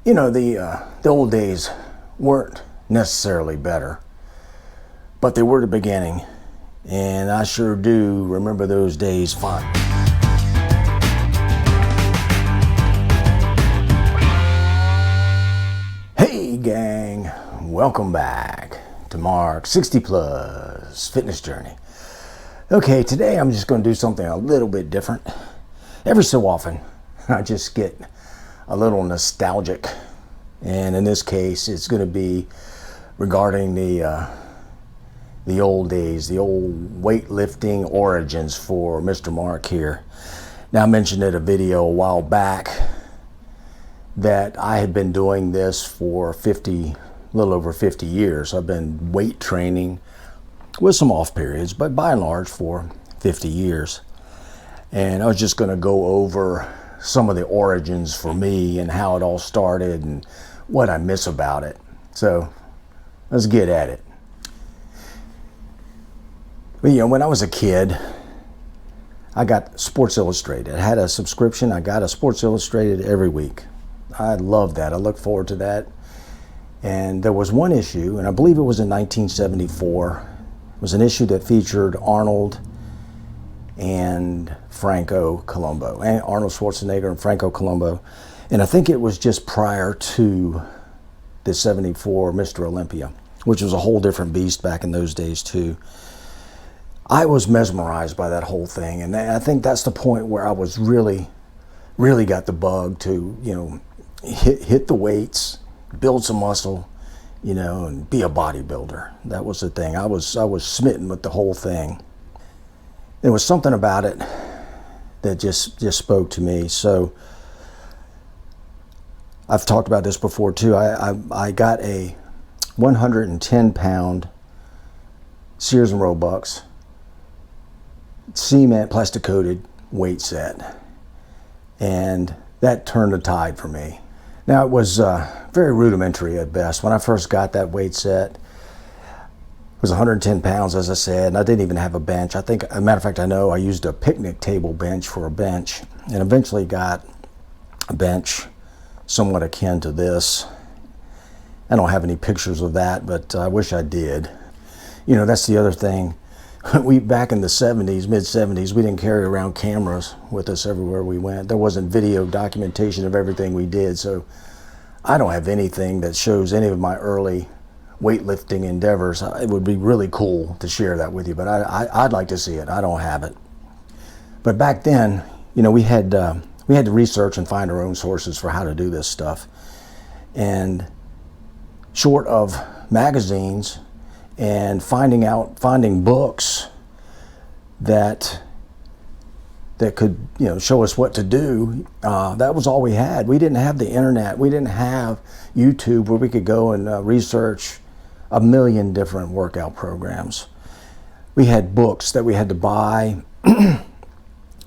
You know, the old days weren't necessarily better, but they were the beginning, and I sure do remember those days fine. Hey gang, welcome back to Mark's 60 Plus Fitness Journey. Okay, today I'm just going to do something a little bit different. Every so often, I just get a little nostalgic, and in this case it's going to be regarding the old days, the old weightlifting origins for Mr. Mark here. Now, I mentioned in a video a while back that I had been doing this for a little over 50 years. I've been weight training with some off periods, but by and large for 50 years. And I was just going to go over some of the origins for me and how it all started and what I miss about it. So let's get at it. Well, you know, when I was a kid, I got Sports Illustrated. I had a subscription. I got a Sports Illustrated every week. I loved that. I looked forward to that. And there was one issue, and I believe it was in 1974. It was an issue that featured Arnold and Franco Columbu, and Arnold Schwarzenegger and Franco Columbu. And I think it was just prior to the 74 Mr. Olympia, which was a whole different beast back in those days too. I was mesmerized by that whole thing, and I think that's the point where I was really got the bug to, you know, hit the weights, build some muscle, you know, and be a bodybuilder. That was the thing. I was smitten with the whole thing. There was something about it that just spoke to me. So I've talked about this before too. I got a 110-pound Sears and Roebuck cement plastic coated weight set, and that turned the tide for me. Now, it was very rudimentary at best. When I first got that weight set, it was 110 pounds, as I said, and I didn't even have a bench. I think, as a matter of fact, I know I used a picnic table bench for a bench, and eventually got a bench somewhat akin to this. I don't have any pictures of that, but I wish I did. You know, that's the other thing. Back in the 70s, mid-70s, we didn't carry around cameras with us everywhere we went. There wasn't video documentation of everything we did, so I don't have anything that shows any of my early weightlifting endeavors. It would be really cool to share that with you, but I'd like to see it. I don't have it. But back then, you know, we had to research and find our own sources for how to do this stuff. And short of magazines and finding books that could, you know, show us what to do, that was all we had. We didn't have the internet. We didn't have YouTube where we could go and research a million different workout programs. We had books that we had to buy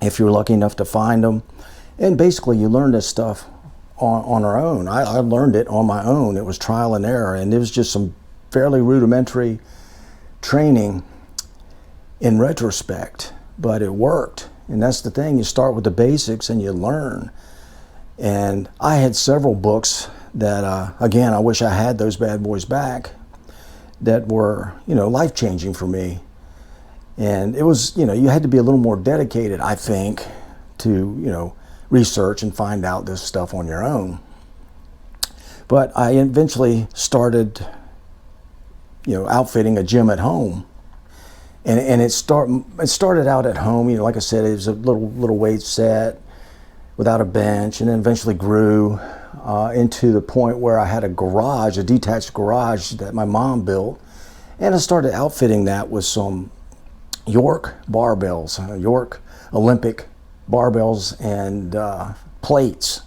if you were lucky enough to find them. And basically you learn this stuff on our own. I learned it on my own. It was trial and error, and it was just some fairly rudimentary training in retrospect, but it worked. And that's the thing, you start with the basics and you learn. And I had several books that, again, I wish I had those bad boys back, that were, you know, life-changing for me. And it was, you know, you had to be a little more dedicated, I think, to, you know, research and find out this stuff on your own. But I eventually started, you know, outfitting a gym at home, and it started out at home. You know, like I said, it was a little weight set without a bench, and then eventually grew into the point where I had a garage, a detached garage that my mom built, and I started outfitting that with some York barbells, York Olympic barbells and plates.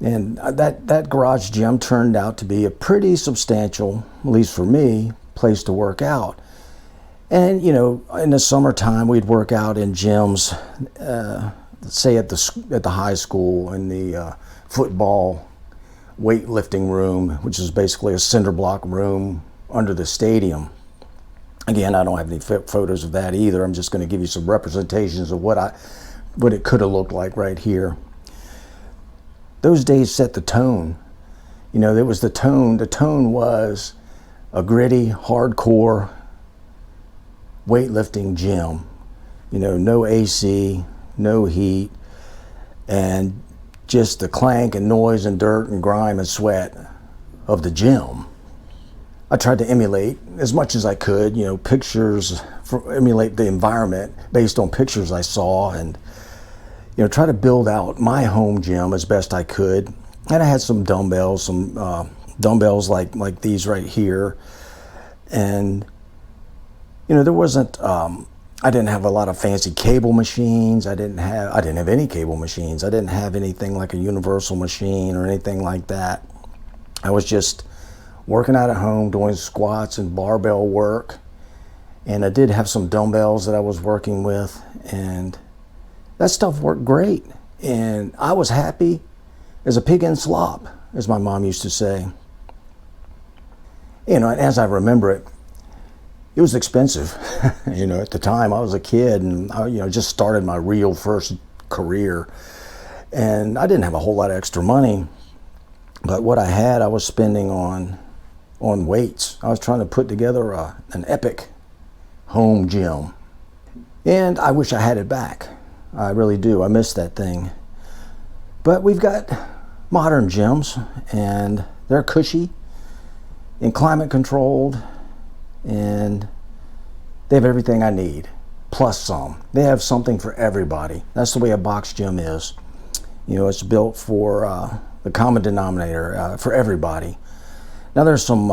And that garage gym turned out to be a pretty substantial, at least for me, place to work out. And, you know, in the summertime, we'd work out in gyms, say at the high school, in the football weightlifting room, which is basically a cinder block room under the stadium. Again, I don't have any photos of that either. I'm just going to give you some representations of what it could have looked like right here. Those days set the tone You know, there was the tone. The tone was a gritty, hardcore weightlifting gym. You know, no AC, no heat, and just the clank and noise and dirt and grime and sweat of the gym. I tried to emulate as much as I could, you know, pictures, emulate the environment based on pictures I saw, and, you know, try to build out my home gym as best I could. And I had some dumbbells, dumbbells like these right here. And, you know, there wasn't, I didn't have a lot of fancy cable machines. I didn't have any cable machines. I didn't have anything like a universal machine or anything like that. I was just working out at home, doing squats and barbell work. And I did have some dumbbells that I was working with, and that stuff worked great. And I was happy as a pig in slop, as my mom used to say. You know, and as I remember it, it was expensive. You know, at the time I was a kid, and I, you know, just started my real first career, and I didn't have a whole lot of extra money, but what I had, I was spending on weights. I was trying to put together an epic home gym, and I wish I had it back. I really do. I miss that thing. But we've got modern gyms, and they're cushy and climate controlled, and they have everything I need, plus some. They have something for everybody. That's the way a box gym is. You know, it's built for the common denominator, for everybody. Now there's some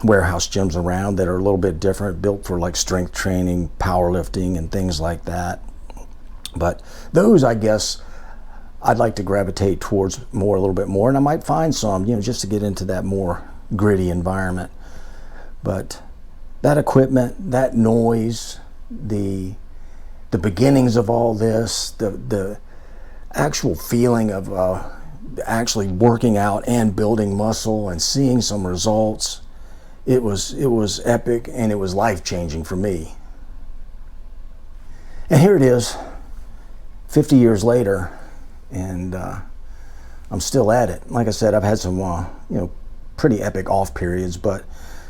warehouse gyms around that are a little bit different, built for like strength training, powerlifting, and things like that. But those, I guess, I'd like to gravitate towards a little bit more, and I might find some, you know, just to get into that more gritty environment. But that equipment, that noise, the beginnings of all this, the actual feeling of actually working out and building muscle and seeing some results, it was epic, and it was life-changing for me. And here it is, 50 years later, and I'm still at it. Like I said, I've had some you know, pretty epic off periods, but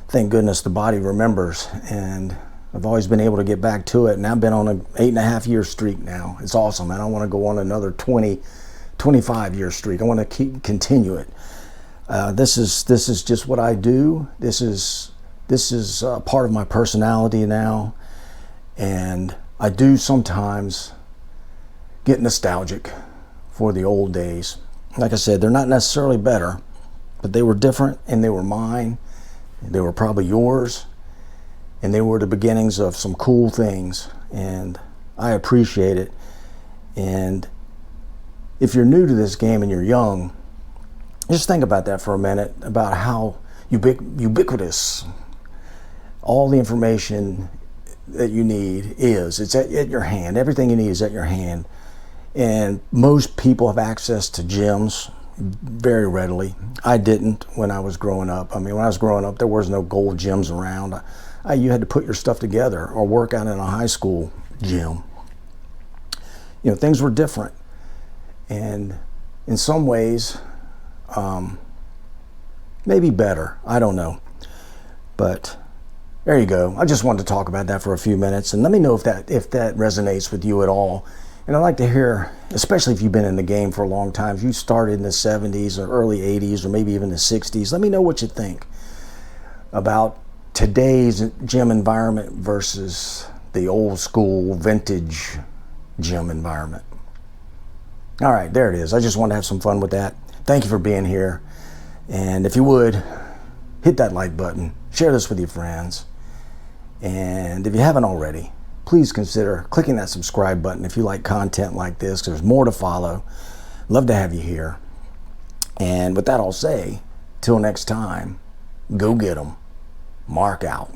thank goodness the body remembers, and I've always been able to get back to it. And I've been on an 8.5-year streak now. It's awesome, and I want to go on another 25-year streak. I want to continue it. This is just what I do. This is part of my personality now, and I do sometimes get nostalgic for the old days. Like I said, they're not necessarily better, but they were different, and they were mine. They were probably yours, and they were the beginnings of some cool things, and I appreciate it. And if you're new to this game and you're young, just think about that for a minute, about how ubiquitous all the information that you need is. It's at your hand. Everything you need is at your hand. And most people have access to gyms very readily. I didn't when I was growing up. I mean, when I was growing up, there was no gold gyms around. You had to put your stuff together or work out in a high school gym. You know, things were different. And in some ways, maybe better. I don't know. But there you go. I just wanted to talk about that for a few minutes, and let me know if that resonates with you at all. And I'd like to hear, especially if you've been in the game for a long time, if you started in the 70s or early 80s or maybe even the 60s, let me know what you think about today's gym environment versus the old school vintage gym environment. All right, there it is. I just wanted to have some fun with that. Thank you for being here. And if you would, hit that like button, share this with your friends. And if you haven't already, please consider clicking that subscribe button if you like content like this, 'cause there's more to follow. Love to have you here. And with that, I'll say, till next time, go get 'em. Mark out.